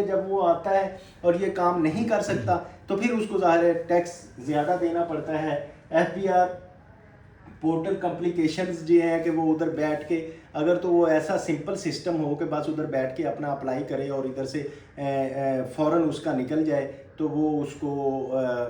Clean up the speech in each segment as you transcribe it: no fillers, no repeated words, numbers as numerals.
जब वो आता है और ये काम नहीं कर सकता तो फिर उसको ज़ाहिर है टैक्स ज़्यादा देना पड़ता है। FBR पोर्टल कॉम्प्लिकेशंस जो हैं कि वो उधर बैठ के, अगर तो वो ऐसा सिंपल सिस्टम हो कि बस उधर बैठ के अपना अप्लाई करे और इधर से फ़ौरन उसका निकल जाए तो वो उसको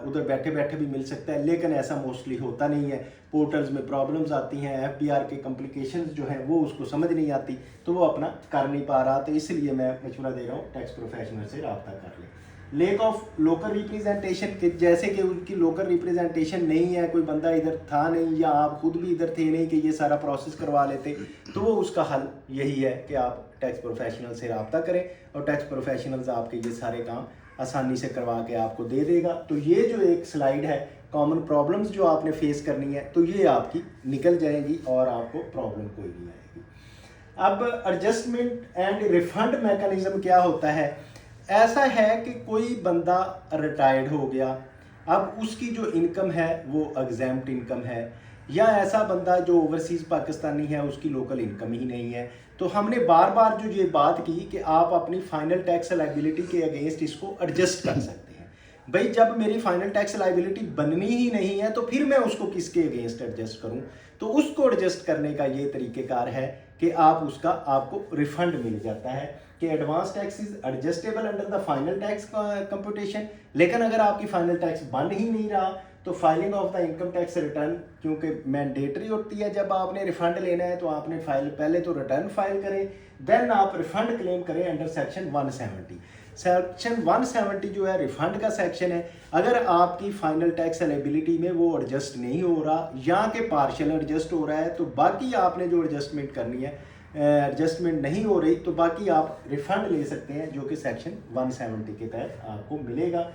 उधर बैठे बैठे भी मिल सकता है, लेकिन ऐसा मोस्टली होता नहीं है। पोर्टल्स में प्रॉब्लम्स आती हैं, FBR के कॉम्प्लिकेशंस जो हैं वो उसको समझ नहीं आती तो वो अपना कर नहीं पा रहा। तो इसलिए मैं मशवरा दे रहा हूँ टैक्स प्रोफेशनल से रब्ता कर लें। लेक ऑफ लोकल रिप्रेजेंटेशन के, जैसे कि उनकी लोकल रिप्रेजेंटेशन नहीं है, कोई बंदा इधर था नहीं या आप खुद भी इधर थे नहीं कि ये सारा प्रोसेस करवा लेते, तो वो उसका हल यही है कि आप टैक्स प्रोफेशनल से रब्ता करें और टैक्स प्रोफेशनल्स आपके ये सारे काम आसानी से करवा के आपको दे देगा। तो ये जो एक स्लाइड है कॉमन प्रॉब्लम्स जो आपने फेस करनी है तो ये आपकी निकल जाएंगी और आपको प्रॉब्लम कोई नहीं आएगी। अब एडजस्टमेंट एंड रिफंड मैकेनिज्म क्या होता है? ऐसा है कि कोई बंदा रिटायर्ड हो गया, अब उसकी जो इनकम है वो एग्जैम्प्ट इनकम है, या ऐसा बंदा जो ओवरसीज़ पाकिस्तानी है उसकी लोकल इनकम ही नहीं है, तो हमने बार बार जो ये बात की कि आप अपनी फाइनल टैक्स लायबिलिटी के अगेंस्ट इसको एडजस्ट कर सकते हैं। भाई जब मेरी फाइनल टैक्स लायबिलिटी बननी ही नहीं है तो फिर मैं उसको किसके अगेंस्ट एडजस्ट करूं? तो उसको एडजस्ट करने का ये तरीक़ेकार है कि आपको रिफंड मिल जाता है कि advance tax is adjustable under the final tax computation. लेकिन अगर आपकी फाइनल टैक्स बन ही नहीं रहा तो filing of the income tax return क्योंकि मैंडेटरी होती है, जब आपने रिफंड लेना है तो आपने पहले तो रिटर्न फाइल करें, देन आप रिफंड क्लेम करें अंडर सेक्शन 170। सेक्शन 170 जो है रिफंड का सेक्शन है। अगर आपकी फाइनल टैक्स लायबिलिटी में वो एडजस्ट नहीं हो रहा या कि पार्शियल एडजस्ट हो रहा है तो बाकी आपने जो एडजस्टमेंट करनी है, एडजस्टमेंट नहीं हो रही तो बाकी आप रिफंड ले सकते हैं जो कि सेक्शन 170 के तहत आपको मिलेगा।